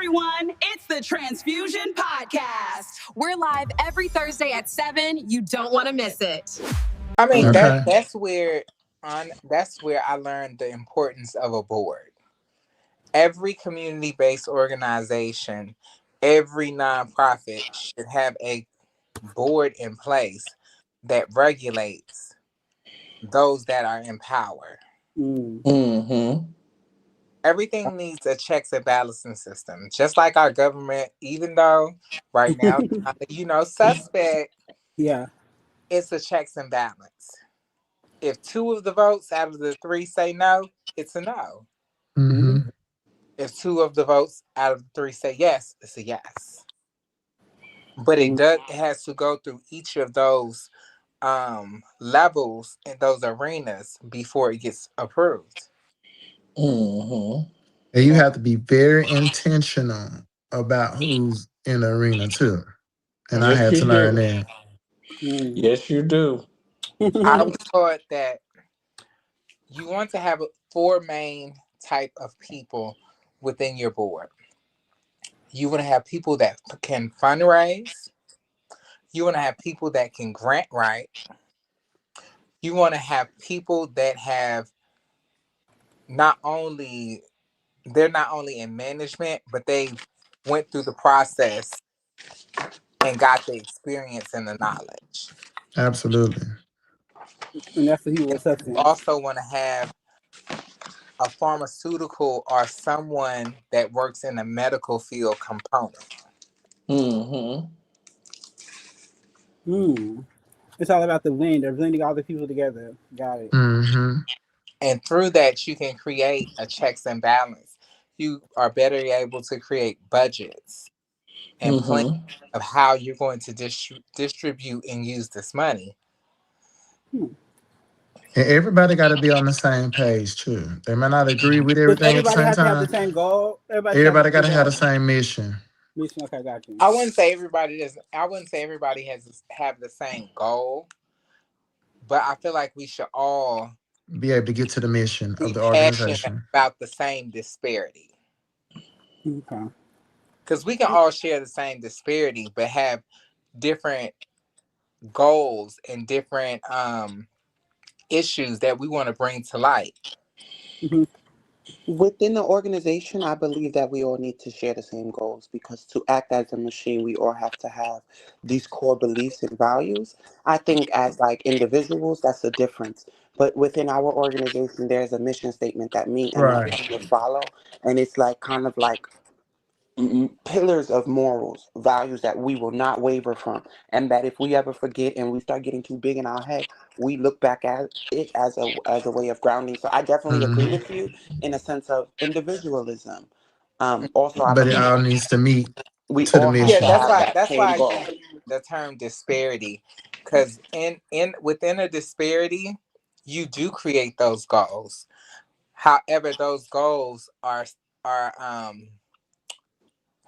everyone. It's the TransFusion Podcast. We're live every Thursday at 7. You don't want to miss it. I mean, that's where I learned the importance of a board. Every community-based organization, every nonprofit should have a board in place that regulates those that are in power. Mm-hmm. Everything needs a checks and balancing system, just like our government. Even though right now, suspect. Yeah, it's a checks and balance. If 2 of the votes out of the 3 say no, it's a no. Mm-hmm. If 2 of the votes out of the 3 say yes, it's a yes. But it has to go through each of those levels in those arenas before it gets approved. Mm-hmm. And you have to be very intentional about who's in the arena too. And yes, I had to learn that. Yes, you do. I was taught that you want to have 4 main type of people within your board. You want to have people that can fundraise. You want to have people that can grant write. You want to have people that have they're not only in management, but they went through the process and got the experience and the knowledge. Absolutely. And that's what he was saying. You also want to have a pharmaceutical or someone that works in the medical field component. It's all about the blend. They're blending all the people together. Got it. And through that, you can create a checks and balance. You are better able to create budgets and plan of how you're going to distribute and use this money. And everybody got to be on the same page too. They might not agree with everything at the same time. Everybody has to have the same goal. Everybody got to have the same mission. Okay, got you. I wouldn't say everybody has to have the same goal, but I feel like we should all be able to get to the mission of the organization about the same disparity. Okay. Because we can all share the same disparity, but have different goals and different issues that we want to bring to light. Within the organization, I believe that we all need to share the same goals, because to act as a machine, we all have to have these core beliefs and values. I think as like individuals, that's the difference. But within our organization, there's a mission statement that me and my team follow. And it's like kind of like pillars of morals, values that we will not waver from. And that if we ever forget and we start getting too big in our head, we look back at it as a way of grounding. So I definitely agree with you in a sense of individualism. Also, but it all needs to meet we to all the mission. That's why I use the term disparity, because within a disparity, you do create those goals. However, those goals are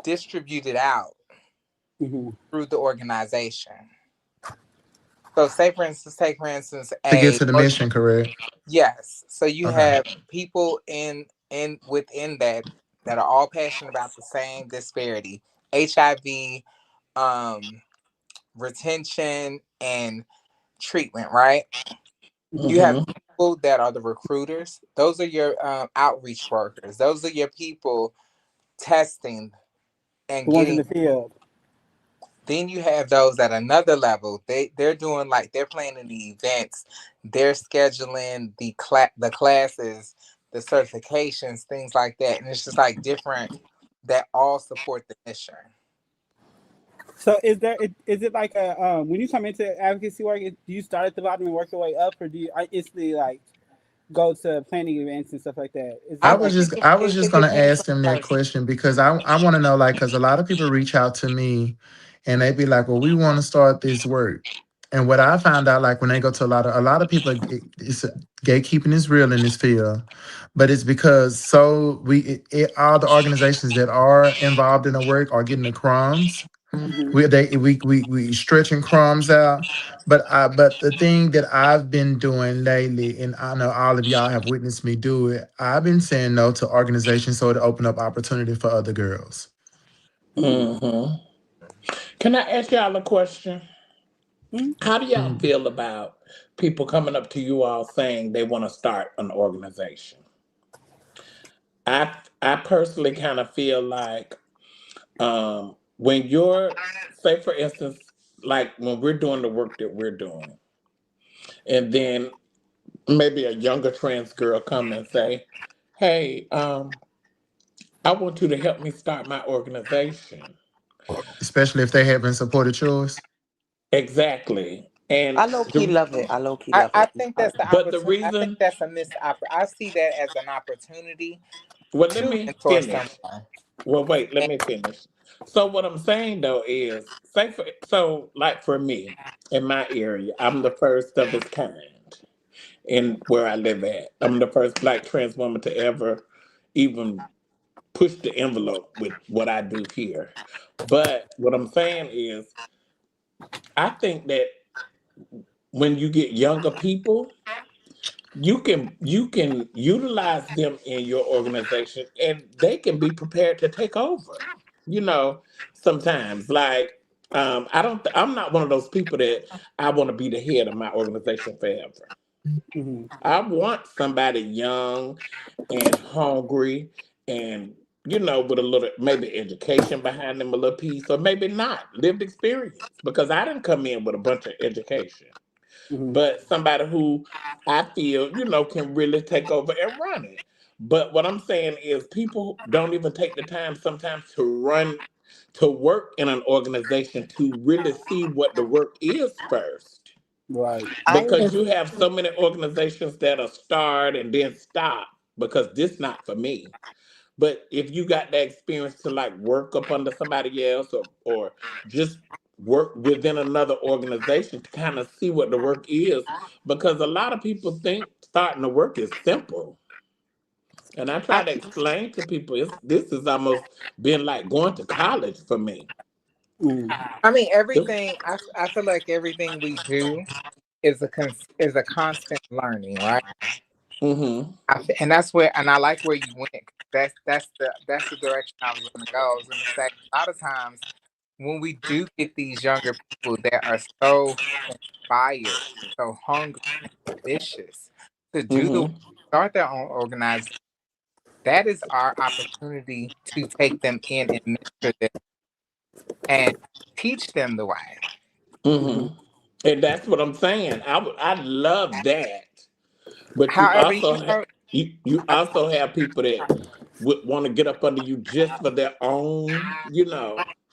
distributed out through the organization. So take for instance, to get to the mission, correct? Yes. So you have people within that are all passionate about the same disparity, HIV, retention and treatment, right? You have people that are the recruiters. Those are your outreach workers. Those are your people testing and getting in the field. Then you have those at another level. They're doing they're planning the events, they're scheduling the classes, the certifications, things like that. And it's just different that all support the mission. So is it like a when you come into advocacy work, do you start at the bottom and work your way up, or do you instantly go to planning events and stuff like that? I was just going to ask them that question, because I want to know, because a lot of people reach out to me and they be like, well, we want to start this work. And what I found out, when they go to a lot of people, gatekeeping is real in this field, but it's because all the organizations that are involved in the work are getting the crumbs. We stretching crumbs out, but the thing that I've been doing lately, and I know all of y'all have witnessed me do it, I've been saying no to organizations so to open up opportunity for other girls. Mm-hmm. Can I ask y'all a question? How do y'all Mhm. feel about people coming up to you all saying they want to start an organization? I personally kind of feel like when you're, say for instance, like when we're doing the work that we're doing, and then maybe a younger trans girl come and say, "Hey, I want you to help me start my organization." Especially if they haven't supported yours. Exactly, and I low key love it. I low key love I it. think that's the but the opportunity. I think reason, that's a missed I see that as an opportunity well, let to me mentor finish. someone. Well, wait, let And me finish. So what I'm saying though is, say for so like for me in my area, I'm the first of its kind in where I live at. I'm the first Black trans woman to ever even push the envelope with what I do here. But what I'm saying is, I think that when you get younger people, you can utilize them in your organization and they can be prepared to take over. You know, sometimes like I'm not one of those people that I want to be the head of my organization forever. Mm-hmm. I want somebody young and hungry and with a little maybe education behind them, a little piece, or maybe not lived experience, because I didn't come in with a bunch of education, Mm-hmm. but somebody who I feel, can really take over and run it. But what I'm saying is people don't even take the time sometimes to work in an organization to really see what the work is first. Right. I Because you have so many organizations that are start and then stop because this not for me. But if you got that experience to like work up under somebody else, or just work within another organization to kind of see what the work is, because a lot of people think starting to work is simple. And I try I to explain to people this is almost been like going to college for me. Mm. I mean, everything. I feel like everything we do is a constant learning, right? Mm-hmm. And that's where, and I like where you went. That's the direction I was going to go. I was going to say a lot of times when we do get these younger people that are so inspired, so hungry, ambitious to do the Mm-hmm. start their own organization, that is our opportunity to take them in and mentor them and teach them the way. Mm-hmm. Mm-hmm. And that's what I'm saying. I love that. But you However, also you I, also have people that would want to get up under you just for their own.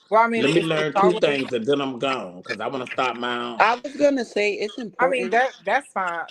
well, I mean, Let me it's learn two always. things and then I'm gone because I want to start my own. I was gonna say it's I mean, important. that's fine.